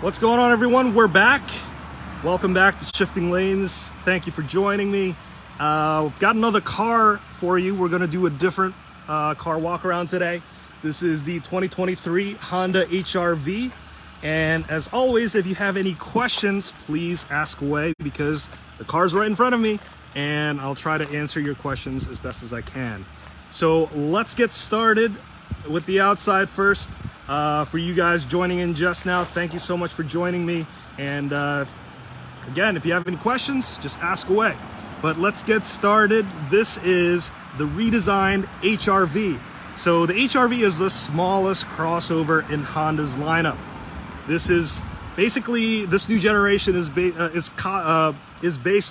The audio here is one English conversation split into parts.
What's going on, everyone? We're back. Welcome back to Shifting Lanes. Thank you for joining me. We've got another car for you. We're going to do a different car walk around today. This is the 2023 Honda HRV. And as always, if you have any questions, please ask away because the car's right in front of me and I'll try to answer your questions as best as I can. So let's get started with the outside first. For you guys joining in just now, thank you so much for joining me. And again, if you have any questions, just ask away. But let's get started. This is the redesigned HRV. So the HRV is the smallest crossover in Honda's lineup. This is basically, this new generation is based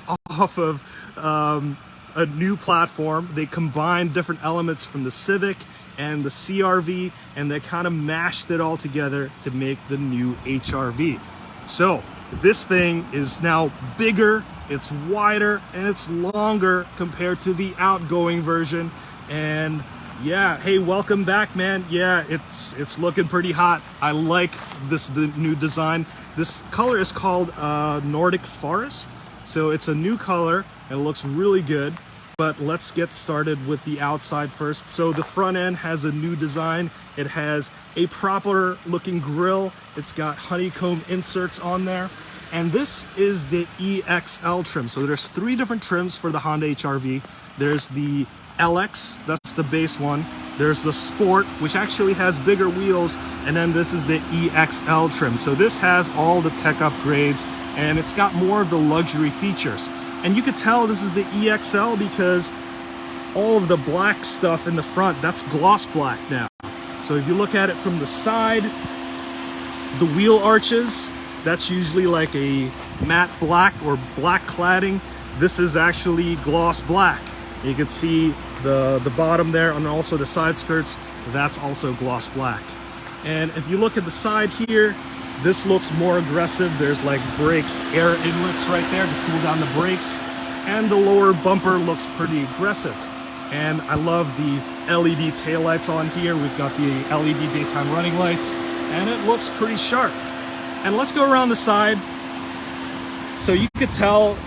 off of a new platform. They combine different elements from the Civic and the CRV, and they kind of mashed it all together to make the new HRV. So this thing is now bigger, it's wider, and it's longer compared to the outgoing version. And yeah, hey, welcome back, man. Yeah, it's looking pretty hot. I like the new design. This color is called Nordic Forest. So it's a new color and it looks really good. But let's get started with the outside first. So the front end has a new design. It has a proper looking grille. It's got honeycomb inserts on there. And this is the EXL trim. So there's three different trims for the Honda HRV. There's the LX, that's the base one. There's the Sport, which actually has bigger wheels. And then this is the EXL trim. So this has all the tech upgrades and it's got more of the luxury features. And you could tell this is the EXL because all of the black stuff in the front, that's gloss black now. So if you look at it from the side, the wheel arches, that's usually like a matte black or black cladding. This is actually gloss black. You can see the bottom there and also the side skirts, that's also gloss black. And if you look at the side here, this looks more aggressive. There's like brake air inlets right there to cool down the brakes. And the lower bumper looks pretty aggressive. And I love the LED taillights on here. We've got the LED daytime running lights and it looks pretty sharp. And let's go around the side. So you could tell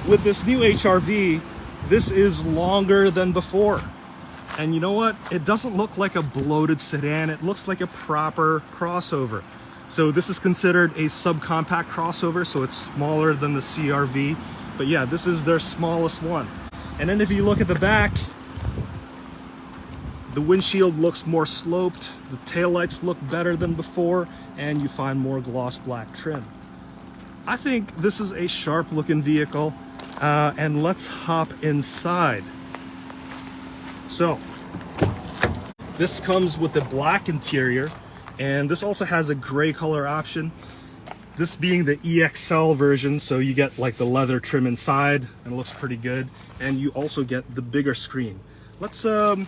with this new HRV, this is longer than before. And you know what? It doesn't look like a bloated sedan. It looks like a proper crossover. So this is considered a subcompact crossover, so it's smaller than the CRV. But yeah, this is their smallest one. And then if you look at the back, the windshield looks more sloped, the taillights look better than before, and you find more gloss black trim. I think this is a sharp looking vehicle, and let's hop inside. So, this comes with the black interior, and this also has a gray color option. This being the EXL version, so you get like the leather trim inside, and it looks pretty good. And you also get the bigger screen. Let's, did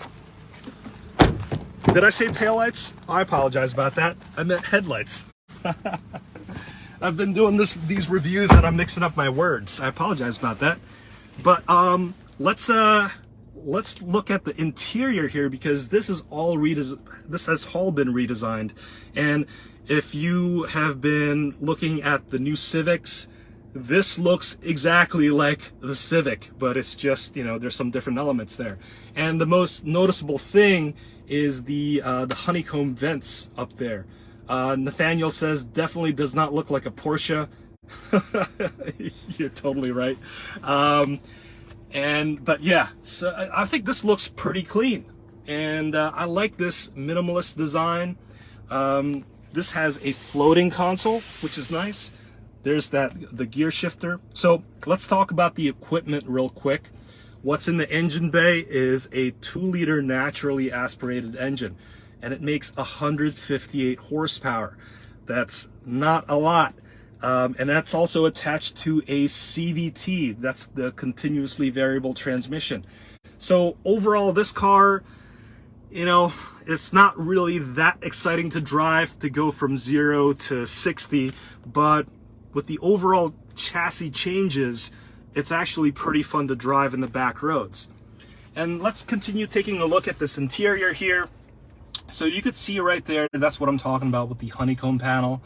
I say taillights? I apologize about that. I meant headlights. I've been doing these reviews and I'm mixing up my words. I apologize about that. But let's look at the interior here because this has all been redesigned. And if you have been looking at the new Civics, this looks exactly like the Civic, but it's just, you know, there's some different elements there. And the most noticeable thing is the honeycomb vents up there. Nathaniel says definitely does not look like a Porsche. You're totally right. But yeah, so I think this looks pretty clean. And I like this minimalist design. This has a floating console, which is nice. There's the gear shifter. So let's talk about the equipment real quick. What's in the engine bay is a 2-liter naturally aspirated engine, and it makes 158 horsepower. That's not a lot. And that's also attached to a CVT. That's the continuously variable transmission. So overall, this car, you know, it's not really that exciting to drive to go from 0 to 60, but with the overall chassis changes, it's actually pretty fun to drive in the back roads. And let's continue taking a look at this interior here. So you could see right there, that's what I'm talking about with the honeycomb panel.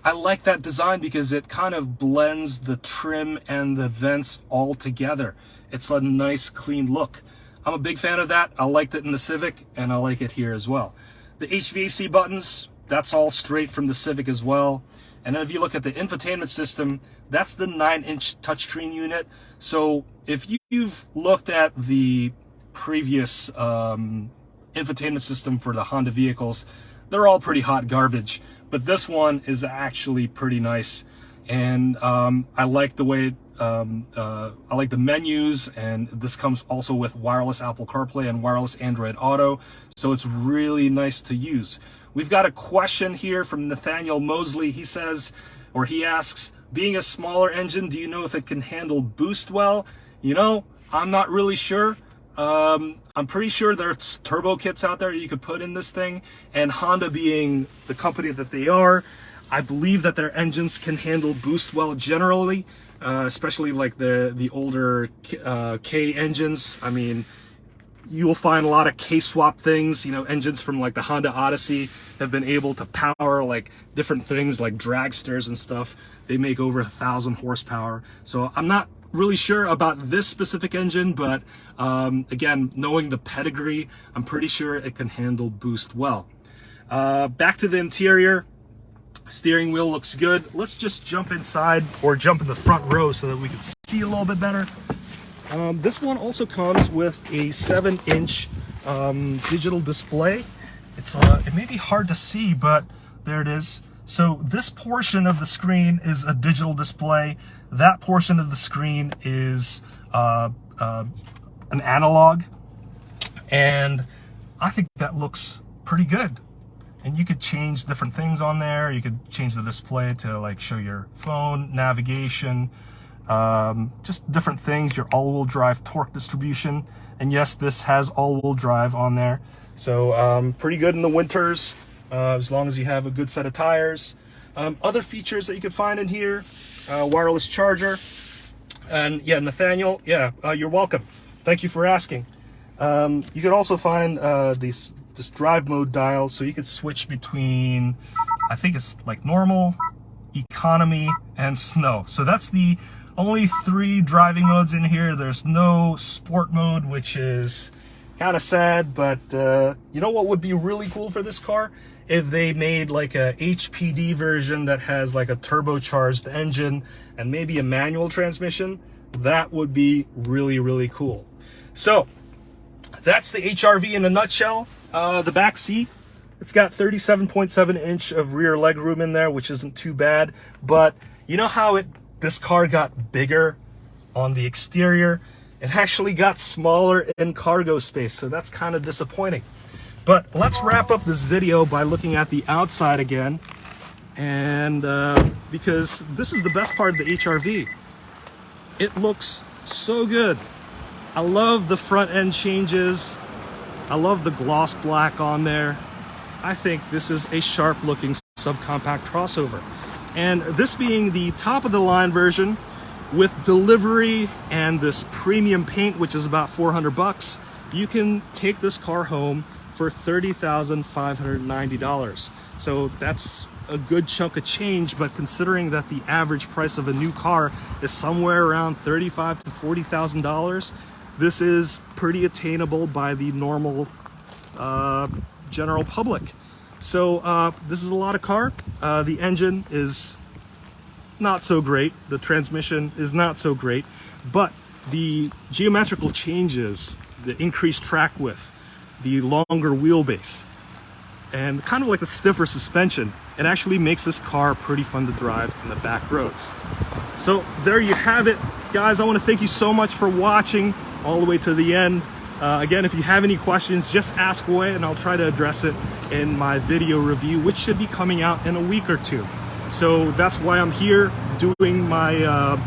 I like that design because it kind of blends the trim and the vents all together. It's a nice, clean look. I'm a big fan of that. I liked it in the Civic, and I like it here as well. The HVAC buttons, that's all straight from the Civic as well. And then if you look at the infotainment system, that's the 9-inch touchscreen unit. So if you've looked at the previous infotainment system for the Honda vehicles, they're all pretty hot garbage. But this one is actually pretty nice. And I like the way, I like the menus, and this comes also with wireless Apple CarPlay and wireless Android Auto. So it's really nice to use. We've got a question here from Nathaniel Mosley. He says, or he asks, being a smaller engine, do you know if it can handle boost well? You know, I'm not really sure. I'm pretty sure there's turbo kits out there you could put in this thing, and Honda being the company that they are, I believe that their engines can handle boost well generally, especially like the older K engines. I mean, you'll find a lot of K-swap things, you know, engines from like the Honda Odyssey have been able to power like different things like dragsters and stuff. They make over 1,000 horsepower. So I'm not really sure about this specific engine, but again, knowing the pedigree, I'm pretty sure it can handle boost well. Back to the interior. Steering wheel looks good. Let's just jump inside, or jump in the front row so that we can see a little bit better. This one also comes with a 7-inch digital display. It may be hard to see, but there it is. So this portion of the screen is a digital display. That portion of the screen is an analog, and I think that looks pretty good. And you could change different things on there. You could change the display to like show your phone, navigation, just different things, your all-wheel drive torque distribution. And yes, this has all-wheel drive on there. So pretty good in the winters, as long as you have a good set of tires. Other features that you can find in here, wireless charger. And yeah, Nathaniel, yeah, you're welcome. Thank you for asking. You can also find this drive mode dial, so you could switch between, I think it's like normal, economy, and snow. So that's the only 3 driving modes in here. There's no sport mode, which is kind of sad, but you know what would be really cool for this car? If they made like a HPD version that has like a turbocharged engine and maybe a manual transmission. That would be really, really cool. So that's the HRV in a nutshell. The back seat, it's got 37.7 inch of rear legroom in there, which isn't too bad. But you know how this car got bigger on the exterior? It actually got smaller in cargo space, so that's kind of disappointing. But let's wrap up this video by looking at the outside again, and because this is the best part of the HRV. It looks so good. I love the front end changes. I love the gloss black on there. I think this is a sharp looking subcompact crossover. And this being the top of the line version with delivery and this premium paint, which is about 400 bucks, you can take this car home for $30,590. So that's a good chunk of change, but considering that the average price of a new car is somewhere around $35,000 to $40,000, this is pretty attainable by the normal general public. So this is a lot of car. The engine is not so great. The transmission is not so great, but the geometrical changes, the increased track width, the longer wheelbase, and kind of like the stiffer suspension, it actually makes this car pretty fun to drive in the back roads. So there you have it, guys. I want to thank you so much for watching all the way to the end. Again, if you have any questions, just ask away and I'll try to address it in my video review, which should be coming out in a week or two. So that's why I'm here doing my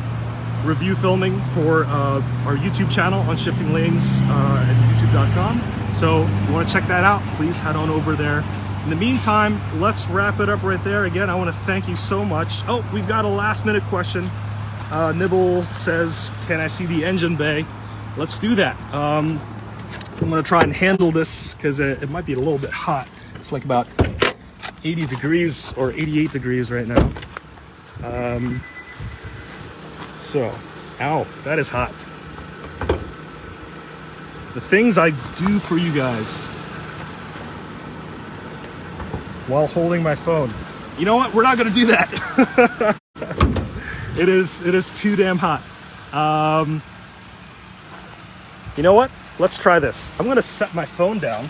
review filming for our YouTube channel on Shifting Lanes at youtube.com. So if you want to check that out, please head on over there. In the meantime, let's wrap it up right there. Again, I want to thank you so much. Oh, we've got a last minute question. Nibble says, can I see the engine bay? Let's do that. I'm going to try and handle this because it might be a little bit hot. It's like about 80 degrees or 88 degrees right now. So, ow, that is hot. The things I do for you guys while holding my phone. You know what? We're not gonna do that. It is too damn hot. You know what? Let's try this. I'm gonna set my phone down.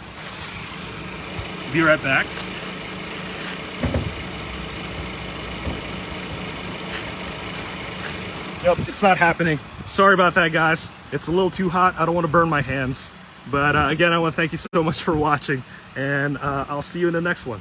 Be right back. Yep, it's not happening. Sorry about that, guys. It's a little too hot. I don't want to burn my hands. But again, I want to thank you so much for watching, and I'll see you in the next one.